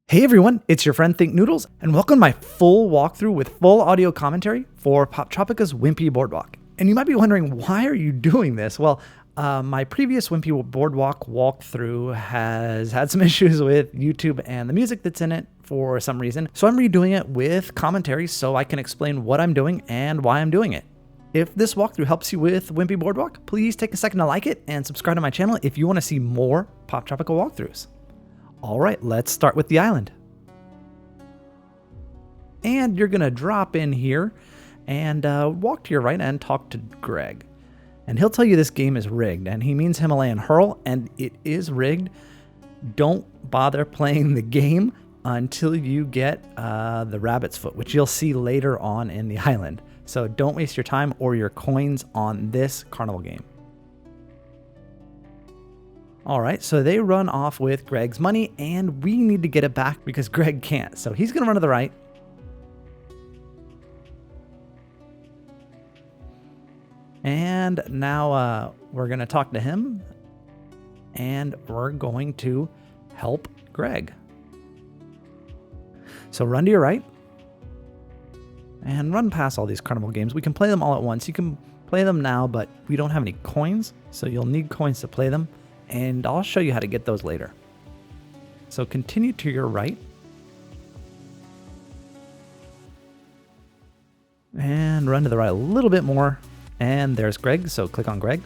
Hey everyone, it's your friend Think Noodles, and welcome to my full walkthrough with full audio commentary for Poptropica's Wimpy Boardwalk. And you might be wondering, why are you doing this? Well, my previous Wimpy Boardwalk walkthrough has had some issues with YouTube and the music that's in it for some reason. So I'm redoing it with commentary so I can explain what I'm doing and why I'm doing it. If this walkthrough helps you with Wimpy Boardwalk, please take a second to like it and subscribe to my channel if you want to see more Poptropica walkthroughs. All right, let's start with the island. And you're gonna drop in here and walk to your right and talk to Greg. And he'll tell you this game is rigged, and he means Himalayan Hurl, and it is rigged. Don't bother playing the game until you get the rabbit's foot, which you'll see later on in the island. So don't waste your time or your coins on this carnival game. All right, so they run off with Greg's money, and we need to get it back because Greg can't. So he's gonna run to the right. And now we're gonna talk to him, and we're going to help Greg. So run to your right, and run past all these carnival games. We can play them all at once. You can play them now, but we don't have any coins, so you'll need coins to play them. And I'll show you how to get those later. So continue to your right. And run to the right a little bit more. And there's Greg, so click on Greg.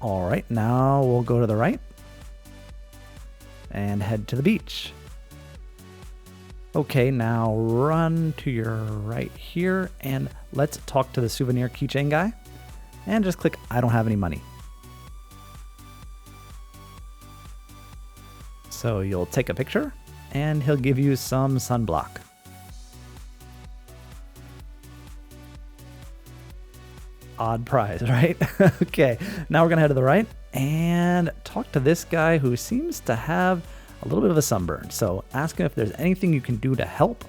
All right, now we'll go to the right. And head to the beach. Okay, now run to your right here. And let's talk to the souvenir keychain guy. And just click, I don't have any money. So you'll take a picture and he'll give you some sunblock. Odd prize, right? Okay, now we're gonna head to the right and talk to this guy who seems to have a little bit of a sunburn. So ask him if there's anything you can do to help.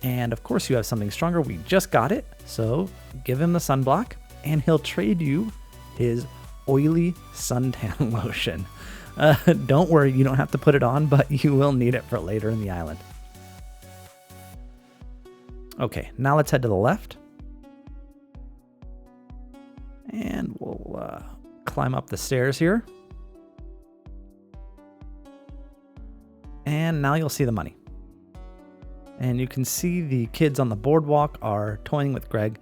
And of course you have something stronger. We just got it. So give him the sunblock. And he'll trade you his oily suntan lotion. Don't worry, you don't have to put it on, but you will need it for later in the island. Okay, now let's head to the left. And we'll climb up the stairs here. And now you'll see the money. And you can see the kids on the boardwalk are toying with Greg.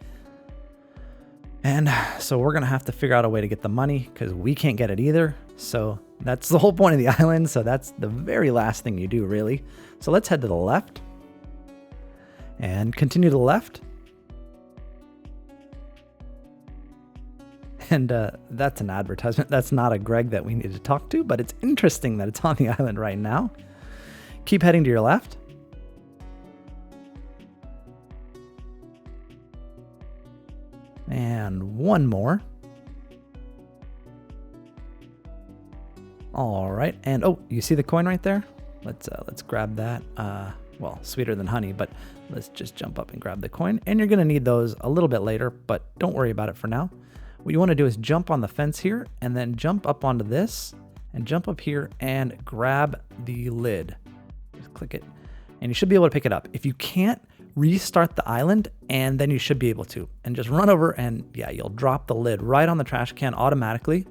And so we're going to have to figure out a way to get the money because we can't get it either. So that's the whole point of the island. So that's the very last thing you do, really. So let's head to the left and continue to the left. And that's an advertisement. That's not a Greg that we need to talk to, but it's interesting that it's on the island right now. Keep heading to your left. And one more. All right, and oh, you see the coin right there? Let's grab that. Well, sweeter than honey, but let's just jump up and grab the coin. And you're gonna need those a little bit later, but don't worry about it for now. What you want to do is jump on the fence here, and then jump up onto this, and jump up here and grab the lid. Just click it, and you should be able to pick it up. If you can't, restart the island and then you should be able to. And just run over and yeah, you'll drop the lid right on the trash can automatically.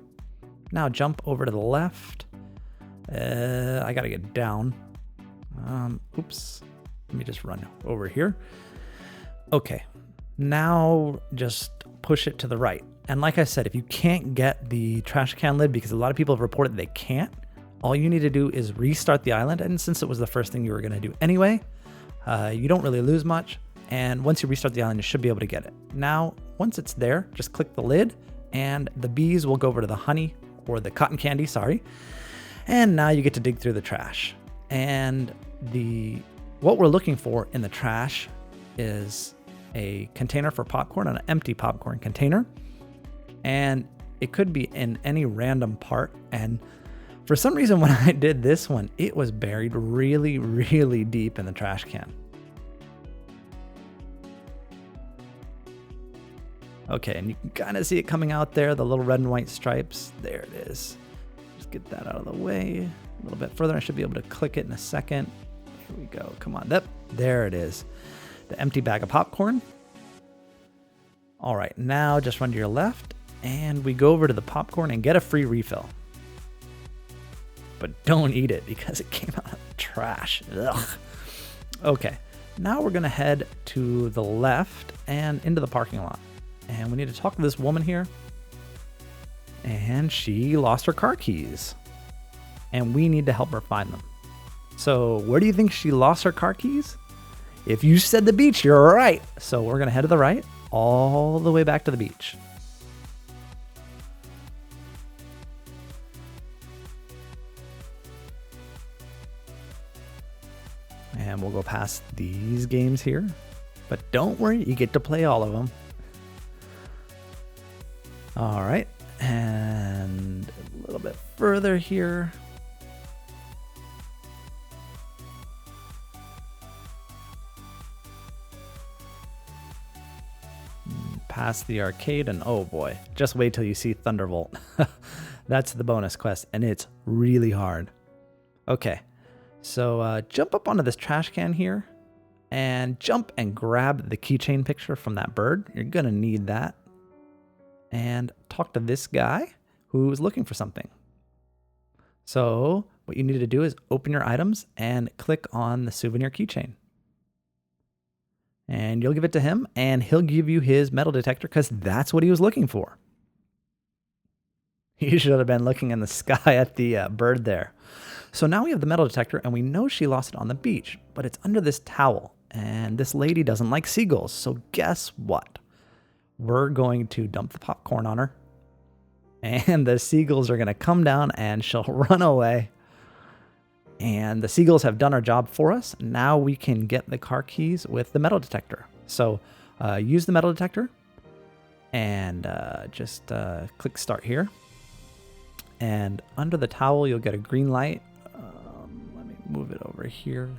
Now jump over to the left. I gotta get down. Oops. Let me just run over here. Okay. Now just push it to the right. And like I said, if you can't get the trash can lid, because a lot of people have reported they can't, all you need to do is restart the island. And since it was the first thing you were gonna do anyway, you don't really lose much, and once you restart the island, you should be able to get it. Now, once it's there, just click the lid, and the bees will go over to the honey, or the cotton candy, sorry. And now you get to dig through the trash. And what we're looking for in the trash is a container for popcorn, an empty popcorn container. And it could be in any random part. And for some reason, when I did this one, it was buried really, really deep in the trash can. Okay, and you can kind of see it coming out there, the little red and white stripes. There it is. Just get that out of the way a little bit further. I should be able to click it in a second. Here we go. Come on. Yep, there it is. The empty bag of popcorn. All right, now just run to your left and we go over to the popcorn and get a free refill. But don't eat it because it came out of the trash. Ugh. Okay, now we're gonna head to the left and into the parking lot. And we need to talk to this woman here. And she lost her car keys. And we need to help her find them. So where do you think she lost her car keys? If you said the beach, you're right. So we're gonna head to the right, all the way back to the beach. And we'll go past these games here. But don't worry, you get to play all of them. All right, and a little bit further here. Past the arcade, and oh boy, just wait till you see Thunderbolt. That's the bonus quest, and it's really hard. Okay, so jump up onto this trash can here, and jump and grab the keychain picture from that bird. You're gonna need that. And talk to this guy who's looking for something. So what you need to do is open your items and click on the souvenir keychain. And you'll give it to him and he'll give you his metal detector because that's what he was looking for. He should have been looking in the sky at the bird there. So now we have the metal detector and we know she lost it on the beach, but it's under this towel. And this lady doesn't like seagulls. So guess what? We're going to dump the popcorn on her and the seagulls are going to come down and she'll run away. And the seagulls have done our job for us. Now we can get the car keys with the metal detector. So use the metal detector and just click start here. And under the towel, you'll get a green light. Let me move it over here.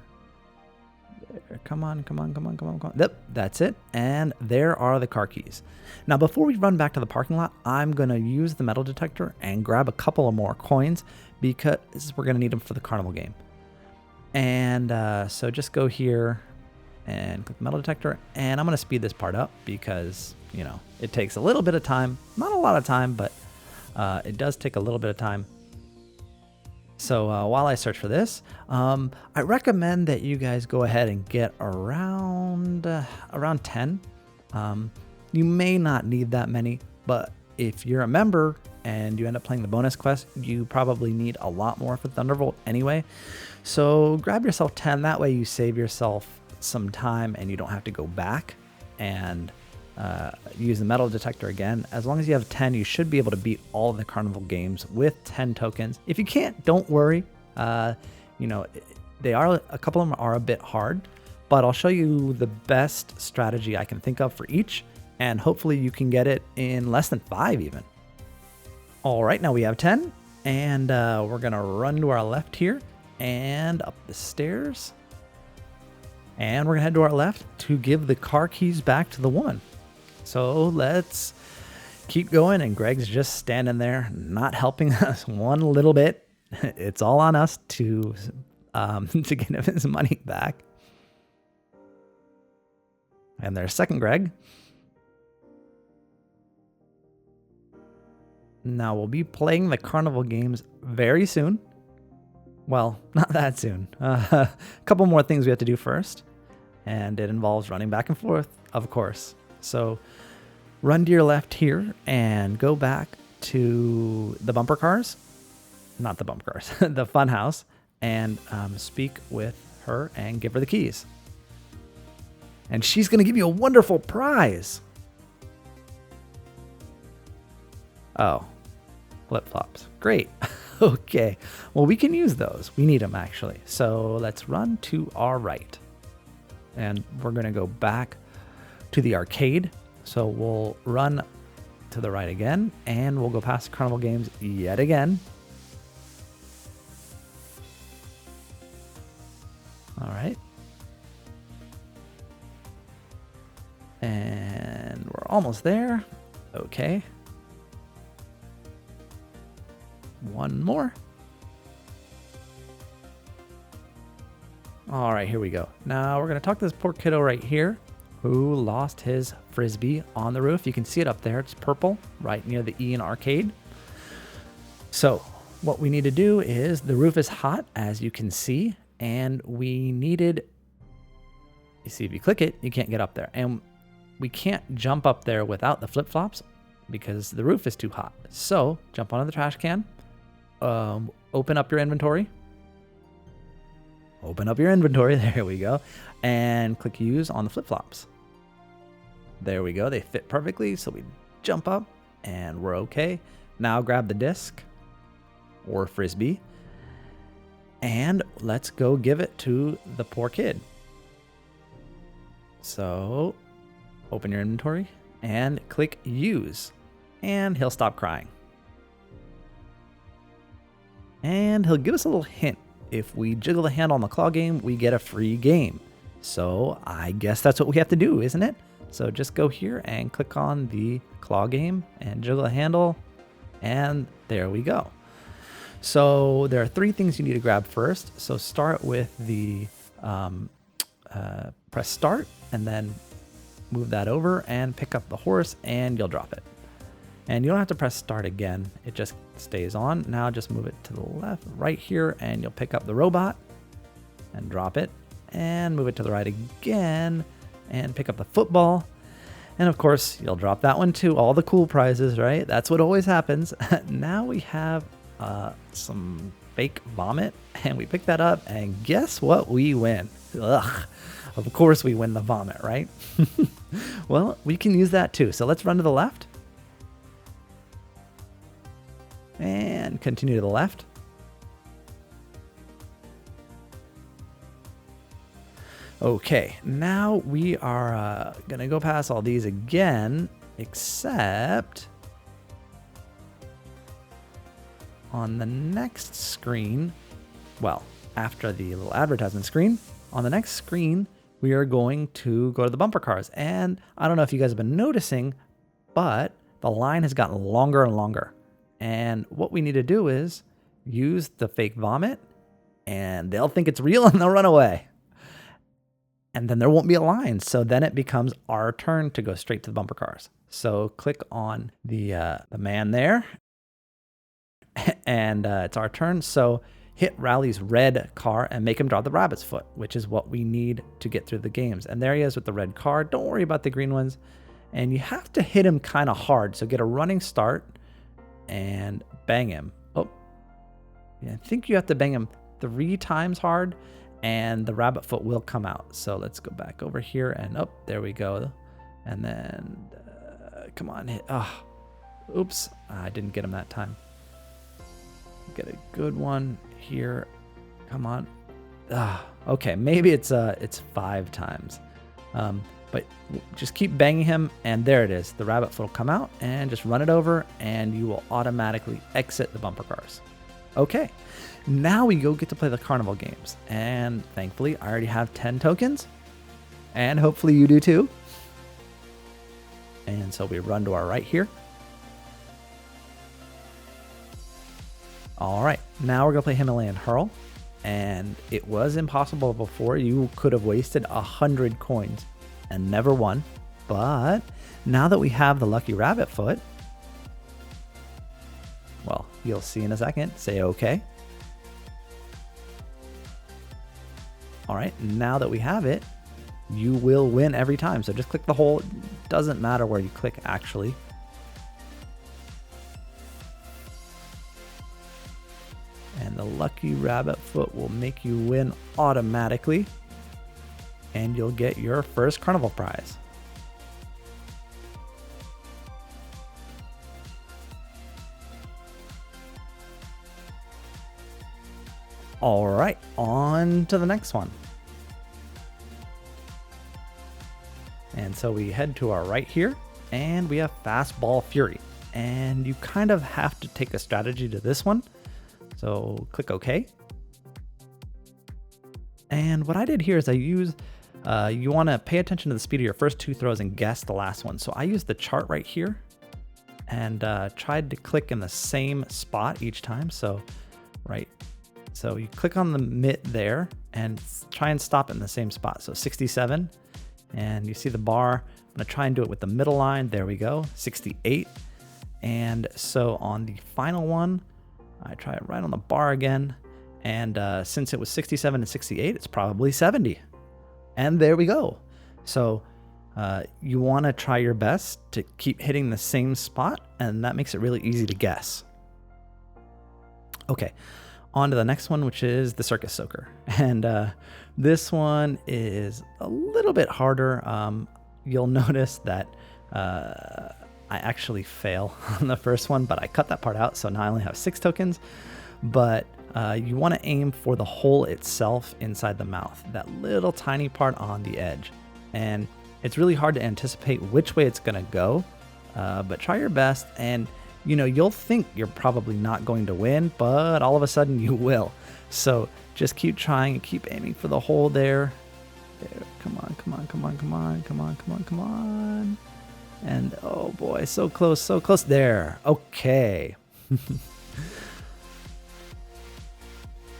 There. Come on. Yep, that's it. And there are the car keys. Now, before we run back to the parking lot, I'm going to use the metal detector and grab a couple of more coins because we're going to need them for the carnival game. And so just go here and click metal detector. And I'm going to speed this part up because, you know, it takes a little bit of time. Not a lot of time, but it does take a little bit of time. So while I search for this, I recommend that you guys go ahead and get around 10. You may not need that many, but if you're a member and you end up playing the bonus quest, you probably need a lot more for Thunderbolt anyway. So grab yourself 10. That way you save yourself some time and you don't have to go back and use the metal detector again. As long as you have 10, you should be able to beat all the carnival games with 10 tokens. If you can't, don't worry. You know, a couple of them are a bit hard, but I'll show you the best strategy I can think of for each, and hopefully you can get it in less than 5 even. All right, now we have 10, and we're gonna run to our left here and up the stairs. And we're gonna head to our left to give the car keys back to the woman. So let's keep going, and Greg's just standing there, not helping us one little bit. It's all on us to get him his money back. And there's second Greg. Now we'll be playing the carnival games very soon. Well, not that soon. A couple more things we have to do first. And it involves running back and forth, of course. So run to your left here and go back to the bumper cars. Not the bumper cars, the fun house. And speak with her and give her the keys. And she's going to give you a wonderful prize. Oh, flip-flops. Great. Okay. Well, we can use those. We need them, actually. So let's run to our right. And we're going to go back to the arcade. So we'll run to the right again. And we'll go past Carnival Games yet again. All right. And we're almost there. Okay. One more. All right, here we go. Now we're going to talk to this poor kiddo right here who lost his Frisbee on the roof. You can see it up there. It's purple right near the E in arcade. So what we need to do is the roof is hot, as you can see, and we needed, you see, if you click it, you can't get up there. And we can't jump up there without the flip-flops because the roof is too hot. So jump onto the trash can, open up your inventory. Open up your inventory, there we go, and click use on the flip-flops. There we go, they fit perfectly, so we jump up and we're okay. Now grab the disc or Frisbee and let's go give it to the poor kid. So open your inventory and click use and he'll stop crying. And he'll give us a little hint. If we jiggle the handle on the claw game, we get a free game. So I guess that's what we have to do, isn't it? So just go here and click on the claw game and jiggle the handle. And there we go. So there are 3 things you need to grab first. So start with the press start and then move that over and pick up the horse and you'll drop it. And you don't have to press start again. It just stays on. Now just move it to the left right here and you'll pick up the robot and drop it and move it to the right again and pick up the football. And of course you'll drop that one too. All the cool prizes, right? That's what always happens. Now we have some fake vomit and we pick that up and guess what? We win. Ugh. Of course we win the vomit, right? Well, we can use that too. So let's run to the left. And continue to the left. Okay, now we are going to go past all these again, except on the next screen, well, after the little advertisement screen, on the next screen, we are going to go to the bumper cars. And I don't know if you guys have been noticing, but the line has gotten longer and longer. And what we need to do is use the fake vomit and they'll think it's real and they'll run away. And then there won't be a line. So then it becomes our turn to go straight to the bumper cars. So click on the man there and it's our turn. So hit Rowley's red car and make him draw the rabbit's foot, which is what we need to get through the games. And there he is with the red car. Don't worry about the green ones. And you have to hit him kind of hard. So get a running start and bang him. Oh, yeah, I think you have to bang him 3 times hard and the rabbit foot will come out. So let's go back over here and up, there we go. And then, come on, hit, oops, I didn't get him that time. Get a good one here, come on. Okay, maybe it's 5 times. But just keep banging him and there it is. The rabbit foot will come out and just run it over and you will automatically exit the bumper cars. Okay, now we go get to play the carnival games. And thankfully I already have 10 tokens and hopefully you do too. And so we run to our right here. All right, now we're gonna play Himalayan Hurl. And it was impossible before. You could have wasted 100 coins and never won. But now that we have the lucky rabbit foot, well, you'll see in a second. Say okay. All right, now that we have it, you will win every time. So just click the hole. Doesn't matter where you click actually. And the lucky rabbit foot will make you win automatically. And you'll get your first carnival prize. All right, on to the next one. And so we head to our right here and we have Fastball Fury. And you kind of have to take a strategy to this one. So click OK. And what I did here is I use, you want to pay attention to the speed of your first 2 throws and guess the last one. So I used the chart right here and tried to click in the same spot each time. So right So you click on the mitt there and try and stop it in the same spot. So 67, and you see the bar. I'm gonna try and do it with the middle line. There we go, 68. And so on the final one, I try it right on the bar again. And since it was 67 and 68, it's probably 70. And there we go. So you wanna try your best to keep hitting the same spot, and that makes it really easy to guess. Okay. On to the next one, which is the Circus Soaker. And this one is a little bit harder. You'll notice that I actually fail on the first one, but I cut that part out, so now I only have 6 tokens. But you want to aim for the hole itself inside the mouth, that little tiny part on the edge. And it's really hard to anticipate which way it's going to go, but try your best. And you know, you'll think you're probably not going to win, but all of a sudden you will. So just keep trying and keep aiming for the hole there. There, come on, come on, come on, come on, come on, come on, come on. And oh boy, so close, so close. There, okay.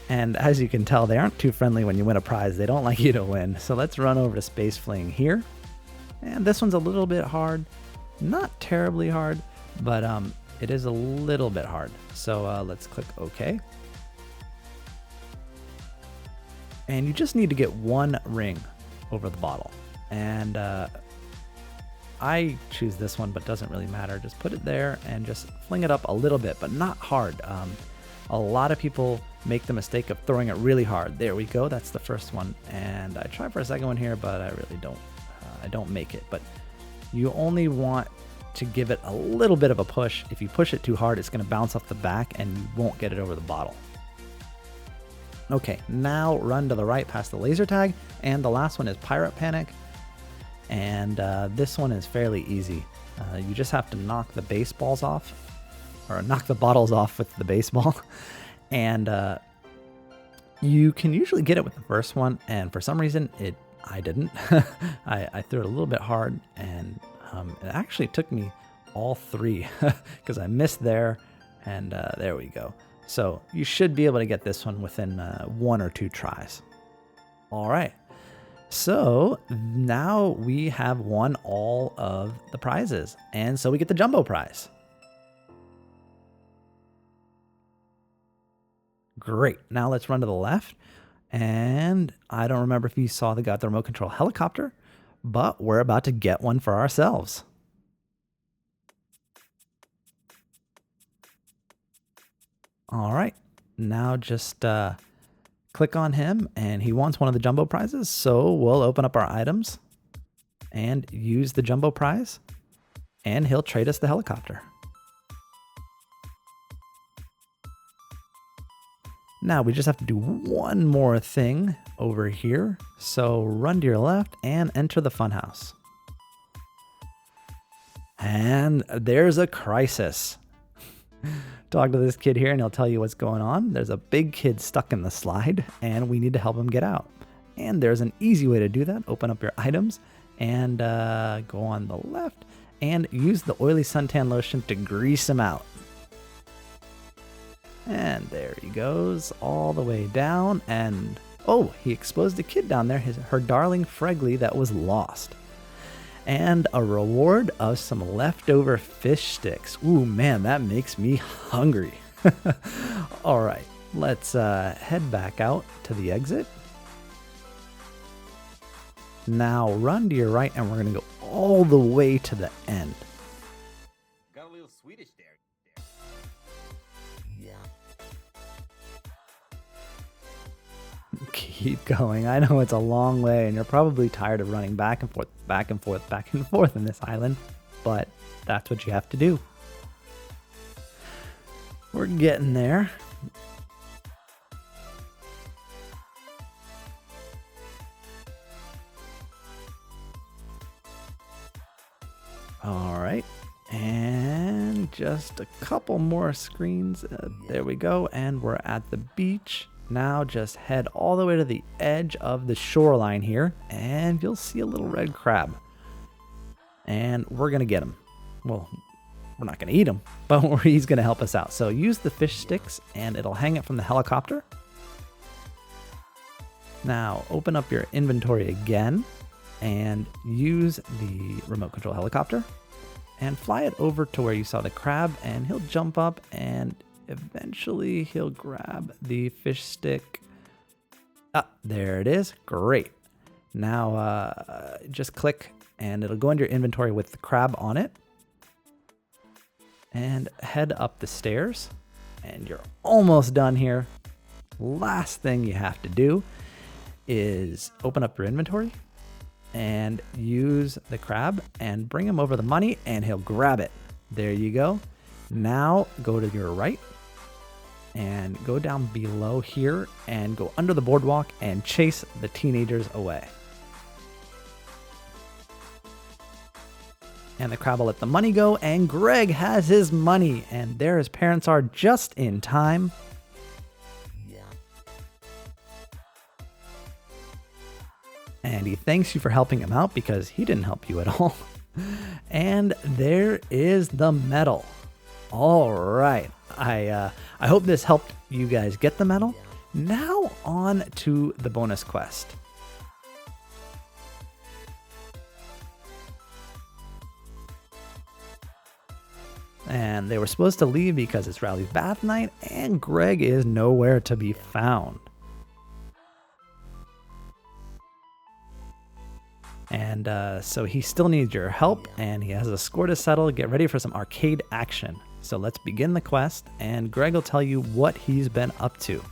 And as you can tell, they aren't too friendly when you win a prize. They don't like you to win. So let's run over to Space Fling here. And this one's a little bit hard. Not terribly hard, but it is a little bit hard. So let's click OK. And you just need to get 1 ring over the bottle. And I choose this one, but doesn't really matter. Just put it there and just fling it up a little bit, but not hard. A lot of people make the mistake of throwing it really hard. There we go. That's the first one. And I try for a second one here, but I really don't. I don't make it. But you only want to give it a little bit of a push. If you push it too hard, it's going to bounce off the back and you won't get it over the bottle. Okay, now run to the right past the laser tag, and the last one is Pirate Panic. And this one is fairly easy. You just have to knock the baseballs off, or knock the bottles off with the baseball. And you can usually get it with the first one, and for some reason I didn't. I threw it a little bit hard, and it actually took me all 3 because I missed there, and there we go. So you should be able to get this one within 1 or 2 tries. All right. So now we have won all of the prizes, and so we get the jumbo prize. Great. Now let's run to the left. And I don't remember if you saw the guy with the remote control helicopter, but we're about to get one for ourselves. All right. Now just click on him, and he wants one of the jumbo prizes. So we'll open up our items and use the jumbo prize, and he'll trade us the helicopter. Now we just have to do one more thing over here. So run to your left and enter the funhouse. And there's a crisis. Talk to this kid here and he'll tell you what's going on. There's a big kid stuck in the slide and we need to help him get out. And there's an easy way to do that. Open up your items and go on the left and use the oily suntan lotion to grease him out. And there he goes all the way down, and oh, he exposed a kid down there, her darling Fregley that was lost. And a reward of some leftover fish sticks. Ooh, man, that makes me hungry. All right, let's head back out to the exit. Now run to your right, and we're going to go all the way to the end. Got a little Swedish there. Keep going. I know it's a long way and you're probably tired of running back and forth, back and forth, back and forth in this island, but that's what you have to do. We're getting there. All right. And just a couple more screens. There we go. And we're at the beach. Now just head all the way to the edge of the shoreline here, and you'll see a little red crab. And we're going to get him. Well, we're not going to eat him, but he's going to help us out. So use the fish sticks, and it'll hang it from the helicopter. Now open up your inventory again and use the remote control helicopter and fly it over to where you saw the crab, and he'll jump up and eventually he'll grab the fish stick. Ah, there it is. Great. Now just click and it'll go into your inventory with the crab on it. And head up the stairs. And you're almost done here. Last thing you have to do is open up your inventory and use the crab and bring him over the money and he'll grab it. There you go. Now go to your right and go down below here and go under the boardwalk and chase the teenagers away. And the crab will let the money go, and Greg has his money, and there his parents are just in time. And he thanks you for helping him out because he didn't help you at all. And there is the medal. All right. I hope this helped you guys get the medal. Now on to the bonus quest. And they were supposed to leave because it's Rowley's bath night, and Greg is nowhere to be found. And so he still needs your help, and he has a score to settle. Get ready for some arcade action. So let's begin the quest, and Greg will tell you what he's been up to.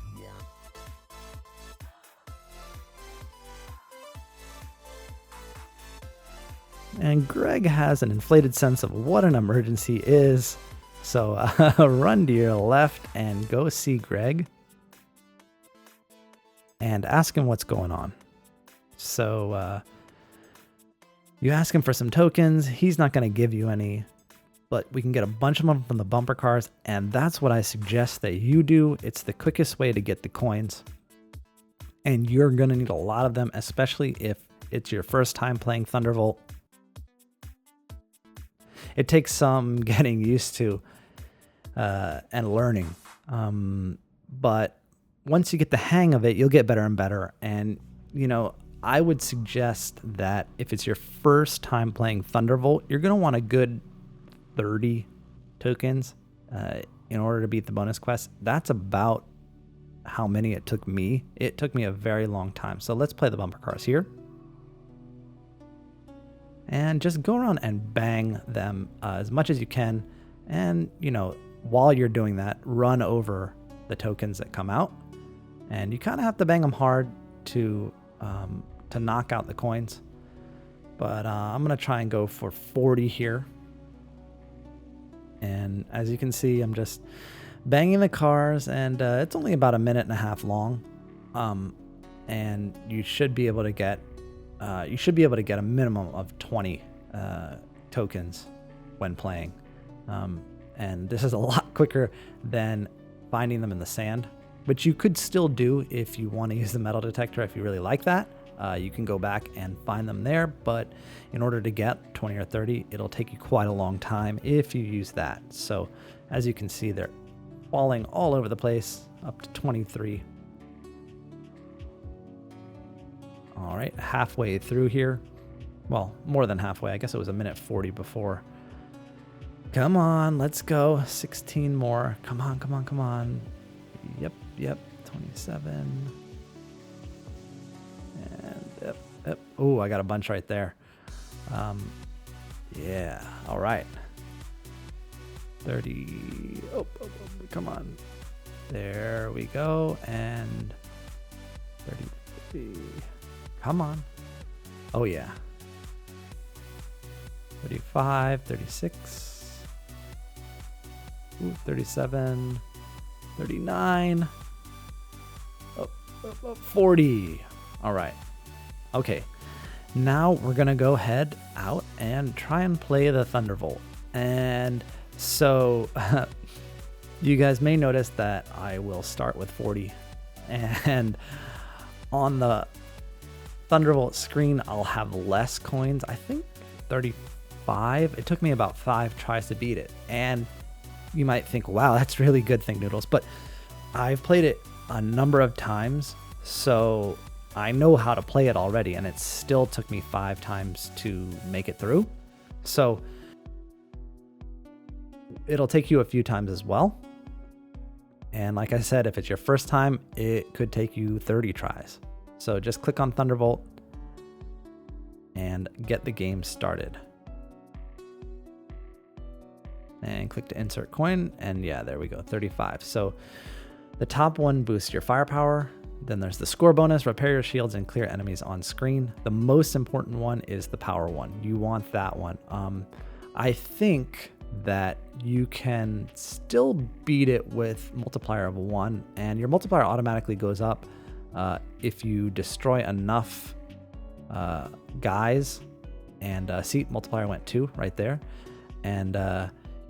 And Greg has an inflated sense of what an emergency is. So run to your left and go see Greg and ask him what's going on. So you ask him for some tokens. He's not going to give you any, but we can get a bunch of them from the bumper cars. And that's what I suggest that you do. It's the quickest way to get the coins. And you're going to need a lot of them, especially if it's your first time playing Thunderbolt. It takes some getting used to and learning. But once you get the hang of it, you'll get better and better. And, you know, I would suggest that if it's your first time playing Thunderbolt, you're going to want a good 30 tokens in order to beat the bonus quest. That's about how many it took me. It took me a very long time. So let's play the bumper cars here. And just go around and bang them as much as you can. And, you know, while you're doing that, run over the tokens that come out. And you kind of have to bang them hard to knock out the coins. But I'm going to try and go for 40 here. And as you can see, I'm just banging the cars. And it's only about a minute and a half long. And you should be able to get a minimum of 20 tokens when playing. And this is a lot quicker than finding them in the sand, which you could still do if you want to use the metal detector. If you really like that, you can go back and find them there. But in order to get 20 or 30, it'll take you quite a long time if you use that. So as you can see, they're falling all over the place, up to 23. All right, halfway through here. Well, more than halfway. I guess it was a minute 40 before. Come on, let's go. 16 more. Come on, come on, come on. Yep. 27. And yep. Oh, I got a bunch right there. Yeah, all right. 30. Oh, come on. There we go. And 33. Come on. Oh, yeah. 35, 36. Ooh, 37. 39. 40. All right. Okay. Now we're going to go head out and try and play the Thunderbolt. And so you guys may notice that I will start with 40. And on the Thunderbolt screen, I'll have less coins. I think 35. It took me about 5 tries to beat it. And you might think, wow, that's really good, Think Noodles. But I've played it a number of times. So I know how to play it already, and it still took me 5 times to make it through. So it'll take you a few times as well. And like I said, if it's your first time, it could take you 30 tries. So just click on Thunderbolt and get the game started. And click to insert coin, and yeah, there we go, 35. So the top one boosts your firepower. Then there's the score bonus, repair your shields and clear enemies on screen. The most important one is the power one. You want that one. I think that you can still beat it with multiplier of 1, and your multiplier automatically goes up if you destroy enough guys. And see, multiplier went 2 right there. And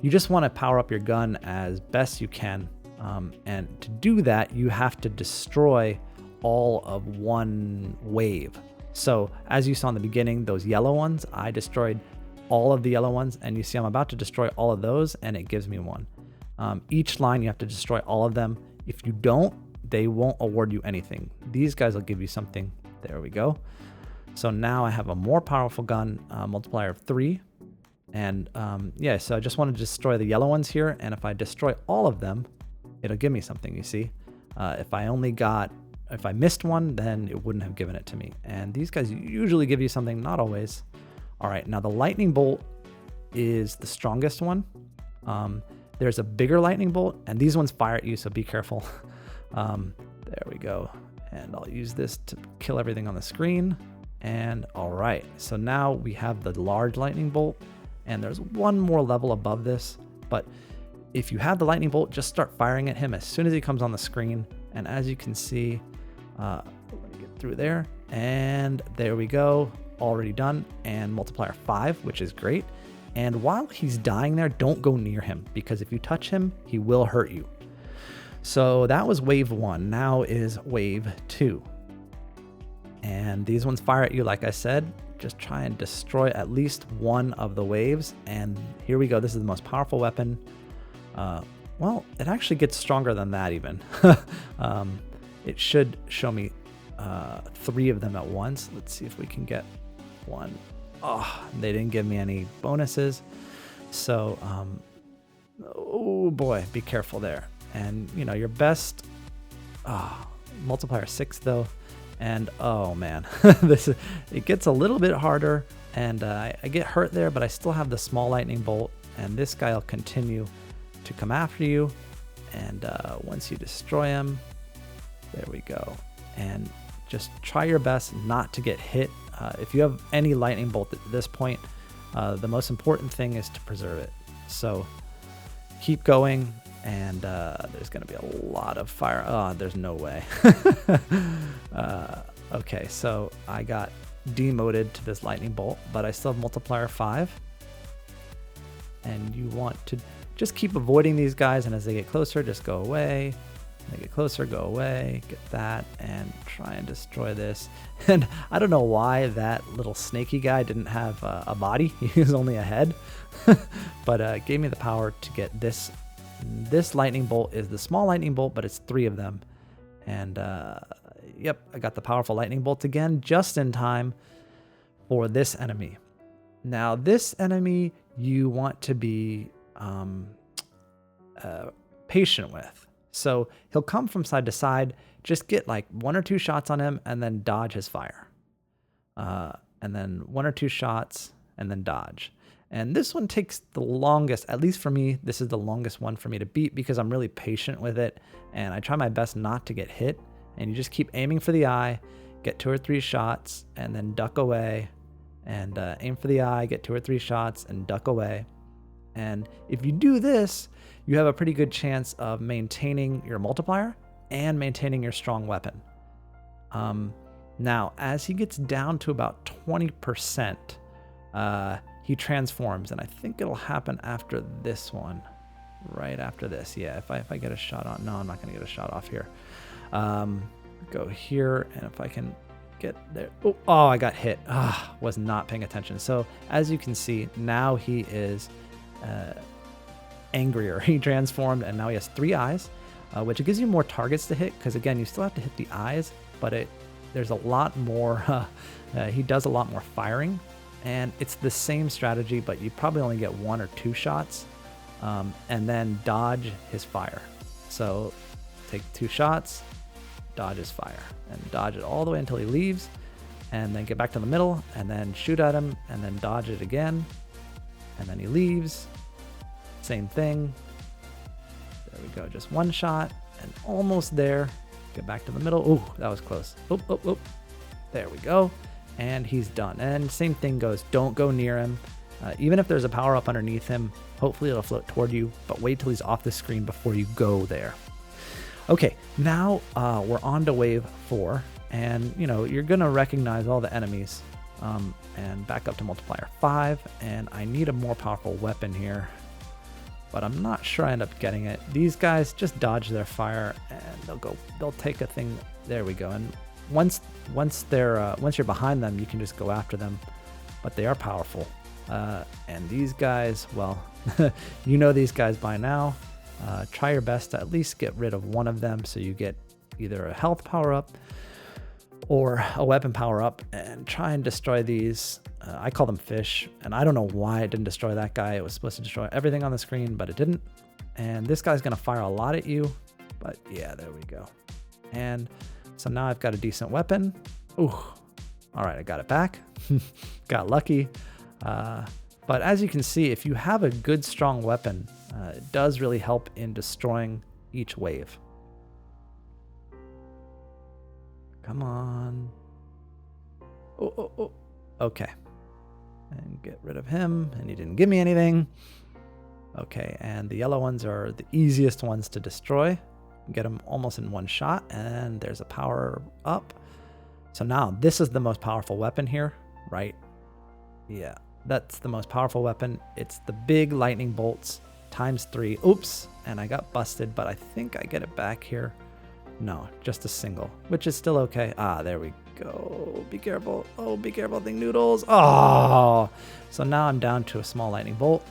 you just want to power up your gun as best you can. And to do that, you have to destroy all of one wave. So as you saw in the beginning, those yellow ones, I destroyed all of the yellow ones, and you see I'm about to destroy all of those, and it gives me 1. Each line, you have to destroy all of them. If you don't, they won't award you anything. These guys will give you something. There we go. So now I have a more powerful gun, multiplier of 3. And yeah, so I just want to destroy the yellow ones here, and if I destroy all of them, it'll give me something, you see. If I missed one, then it wouldn't have given it to me. And these guys usually give you something, not always. All right, now the lightning bolt is the strongest one. There's a bigger lightning bolt, and these ones fire at you, so be careful. There we go. And I'll use this to kill everything on the screen. And all right, so now we have the large lightning bolt, and there's one more level above this, but if you have the lightning bolt, just start firing at him as soon as he comes on the screen. And as you can see, let me get through there. And there we go, already done. And multiplier 5, which is great. And while he's dying there, don't go near him, because if you touch him, he will hurt you. So that was wave 1. Now is wave 2. And these ones fire at you, like I said. Just try and destroy at least one of the waves. And here we go. This is the most powerful weapon. Well, it actually gets stronger than that even. It should show me 3 of them at once. Let's see if we can get one. Oh, they didn't give me any bonuses. So, oh boy, be careful there. And you know, your best, multiplier 6 though. And oh man, it gets a little bit harder, and I get hurt there, but I still have the small lightning bolt, and this guy will continue to come after you. And once you destroy him, there we go. And just try your best not to get hit. If you have any lightning bolt at this point, the most important thing is to preserve it. So keep going, and there's going to be a lot of fire. Oh, there's no way. Okay, so I got demoted to this lightning bolt, but I still have multiplier 5. And you want to just keep avoiding these guys, and as they get closer, just go away. They get closer, go away, get that, and try and destroy this. And I don't know why that little snaky guy didn't have a body. He was only a head. But it gave me the power to get this. This lightning bolt is the small lightning bolt, but it's 3 of them. And yep, I got the powerful lightning bolt again, just in time for this enemy. Now, this enemy you want to be patient with. So he'll come from side to side. Just get like 1 or 2 shots on him and then dodge his fire. And then 1 or 2 shots and then dodge. And this one takes the longest, at least for me, this is the longest one for me to beat because I'm really patient with it. And I try my best not to get hit. And you just keep aiming for the eye, get 2 or 3 shots, and then duck away. And aim for the eye, get 2 or 3 shots, and duck away. And if you do this, you have a pretty good chance of maintaining your multiplier and maintaining your strong weapon. Now, as he gets down to about 20%, he transforms, and I think it'll happen after this one, right after this. Yeah, if I get a shot on, no, I'm not gonna get a shot off here. Go here, and if I can get there, oh, I got hit. Was not paying attention. So as you can see, now he is angrier. He transformed, and now he has 3 eyes, which gives you more targets to hit, because again, you still have to hit the eyes, but it there's a lot more, he does a lot more firing, and it's the same strategy, but you probably only get 1 or 2 shots, and then dodge his fire. So take 2 shots, dodge his fire, and dodge it all the way until he leaves, and then get back to the middle, and then shoot at him, and then dodge it again, and then he leaves. Same thing. There we go, just 1 shot, and almost there. Get back to the middle. Ooh, that was close. Oop, oop, oop. There we go. And he's done. And same thing goes. Don't go near him. Even if there's a power up underneath him, hopefully it'll float toward you, but wait till he's off the screen before you go there. Okay, now we're on to wave 4, and you're gonna recognize all the enemies, and back up to multiplier 5, and I need a more powerful weapon here, but I'm not sure I end up getting it. These guys just dodge their fire, and they'll take a thing. There we go. And once you're behind them, you can just go after them, but they are powerful. And these guys, well, you know these guys by now. Try your best to at least get rid of one of them, so you get either a health power up or a weapon power up, and try and destroy these. I call them fish, and I don't know why it didn't destroy that guy. It was supposed to destroy everything on the screen, but it didn't. And this guy's gonna fire a lot at you, but yeah, there we go. And so now I've got a decent weapon. Ooh, all right, I got it back. Got lucky. But as you can see, if you have a good, strong weapon, it does really help in destroying each wave. Come on. Oh. Okay. And get rid of him, and he didn't give me anything. Okay, and the yellow ones are the easiest ones to destroy. Get them almost in 1 shot, and there's a power up. So now this is the most powerful weapon here, right? Yeah, that's the most powerful weapon. It's the big lightning bolts ×3. Oops, and I got busted, but I think I get it back here. No, just a single, which is still okay. Ah, there we go. Be careful. Oh, be careful, thing noodles. Oh, so now I'm down to a small lightning bolt,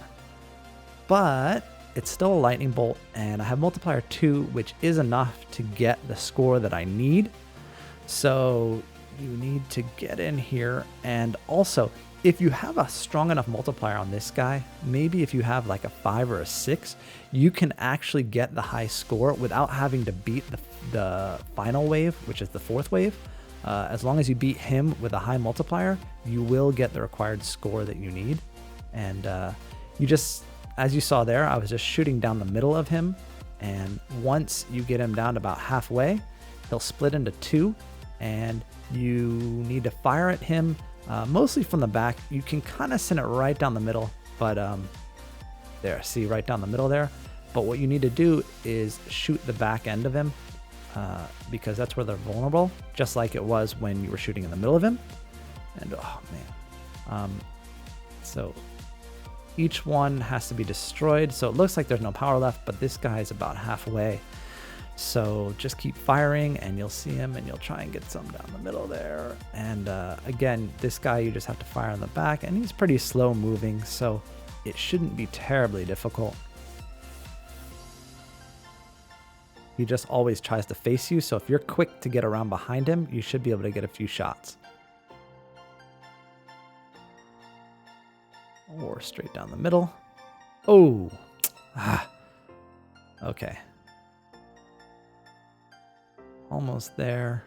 but it's still a lightning bolt, and I have multiplier 2, which is enough to get the score that I need. So you need to get in here, and also if you have a strong enough multiplier on this guy, maybe if you have like a 5 or a 6, you can actually get the high score without having to beat the final wave, which is the 4th wave. As long as you beat him with a high multiplier, you will get the required score that you need. And you just, as you saw there, I was just shooting down the middle of him. And once you get him down to about halfway, he'll split into 2, and you need to fire at him mostly from the back. You can kind of send it right down the middle, but there, see, right down the middle there. But what you need to do is shoot the back end of him, because that's where they're vulnerable, just like it was when you were shooting in the middle of him. And oh man, so each one has to be destroyed. So it looks like there's no power left, but this guy is about halfway. So just keep firing, and you'll see him, and you'll try and get some down the middle there. And again, this guy, you just have to fire on the back, and he's pretty slow moving, so it shouldn't be terribly difficult. He just always tries to face you, so if you're quick to get around behind him, you should be able to get a few shots. Or straight down the middle. Oh, okay. Almost there.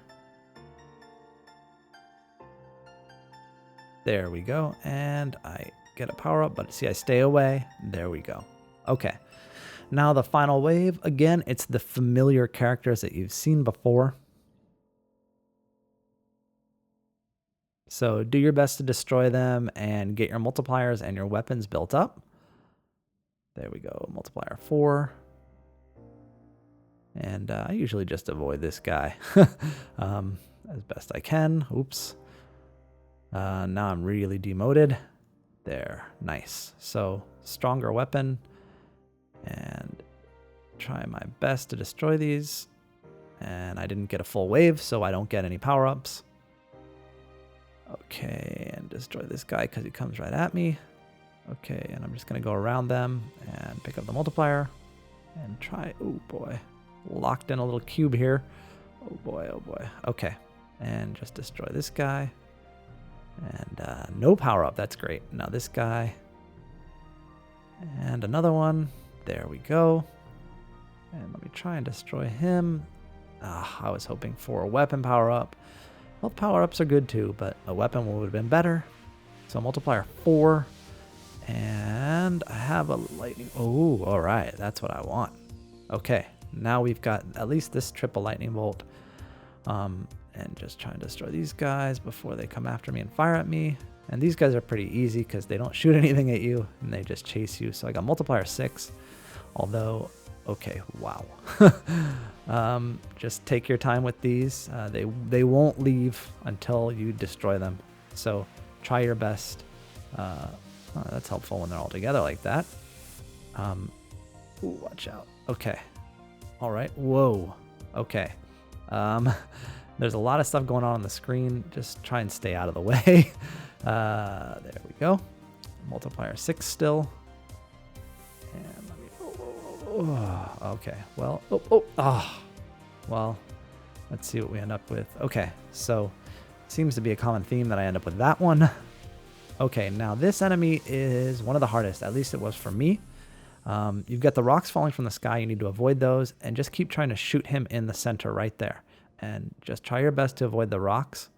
There we go. And I get a power up, but see, I stay away. There we go. Okay. Now the final wave, again, it's the familiar characters that you've seen before. So do your best to destroy them and get your multipliers and your weapons built up. There we go, multiplier 4. And I usually just avoid this guy as best I can. Oops. Now I'm really demoted. There, nice. So stronger weapon. And try my best to destroy these. And I didn't get a full wave, so I don't get any power-ups. Okay, and destroy this guy because he comes right at me. Okay, and I'm just going to go around them and pick up the multiplier. And try, oh boy, locked in a little cube here. Oh boy, oh boy. Okay, And just destroy this guy. And no power up. That's great. Now this guy. And another one. There we go. And let me try and destroy him. I was hoping for a weapon power up. Health power ups are good too, but a weapon would have been better. So multiplier 4. And I have a lightning. Oh, all right. That's what I want. Okay. Now we've got at least this triple lightning bolt. And just try and destroy these guys before they come after me and fire at me. And these guys are pretty easy because they don't shoot anything at you and they just chase you. So I got multiplier 6. Although, okay, wow. Just take your time with these. They won't leave until you destroy them. So try your best. That's helpful when they're all together like that. Ooh, watch out. Okay. All right. Whoa. Okay. There's a lot of stuff going on the screen. Just try and stay out of the way. There we go. Multiplier 6 still. And let me. Okay. Well. Well. Let's see what we end up with. Okay. So, seems to be a common theme that I end up with that one. Okay. Now this enemy is one of the hardest. At least it was for me. You've got the rocks falling from the sky. You need to avoid those, and just keep trying to shoot him in the center right there. And just try your best to avoid the rocks.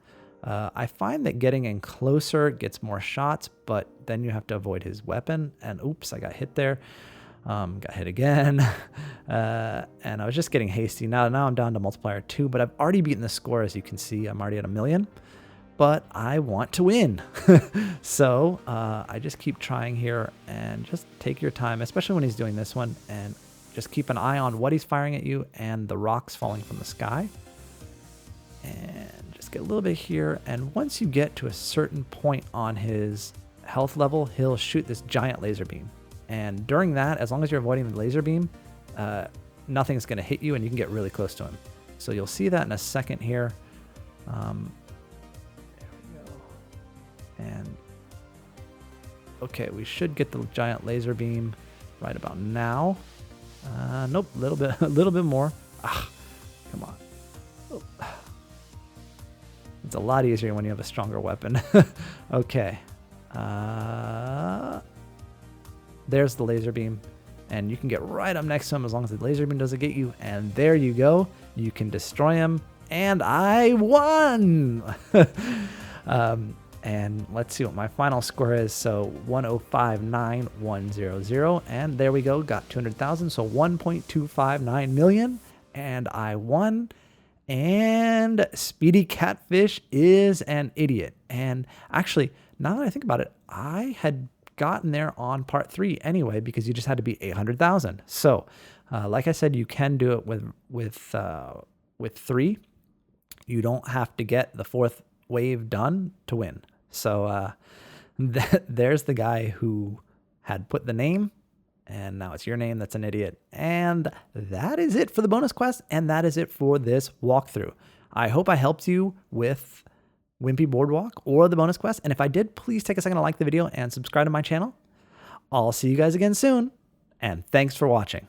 I find that getting in closer gets more shots, but then you have to avoid his weapon. And oops, I got hit there. Got hit again. And I was just getting hasty. Now I'm down to multiplier 2, but I've already beaten the score. As you can see, I'm already at 1,000,000. But I want to win. So I just keep trying here and just take your time, especially when he's doing this one. And just keep an eye on what he's firing at you and the rocks falling from the sky. And just get a little bit here. And once you get to a certain point on his health level, he'll shoot this giant laser beam. And during that, as long as you're avoiding the laser beam, nothing's going to hit you and you can get really close to him. So you'll see that in a second here. There we go. And okay, we should get the giant laser beam right about now. Nope, a little bit more. Come on. Oh. It's a lot easier when you have a stronger weapon. Okay. There's the laser beam. And you can get right up next to him as long as the laser beam doesn't get you. And there you go. You can destroy him. And I won! And let's see what my final score is. So 1059100. And there we go. Got 200,000. So 1.259 million. And I won. And Speedy Catfish is an idiot. And actually, now that I think about it, I had gotten there on part 3 anyway, because you just had to be 800,000. So, like I said, you can do it with 3. You don't have to get the 4th wave done to win. So, there's the guy who had put the name. And now it's your name that's an idiot. And that is it for the bonus quest. And that is it for this walkthrough. I hope I helped you with Wimpy Boardwalk or the bonus quest. And if I did, please take a second to like the video and subscribe to my channel. I'll see you guys again soon. And thanks for watching.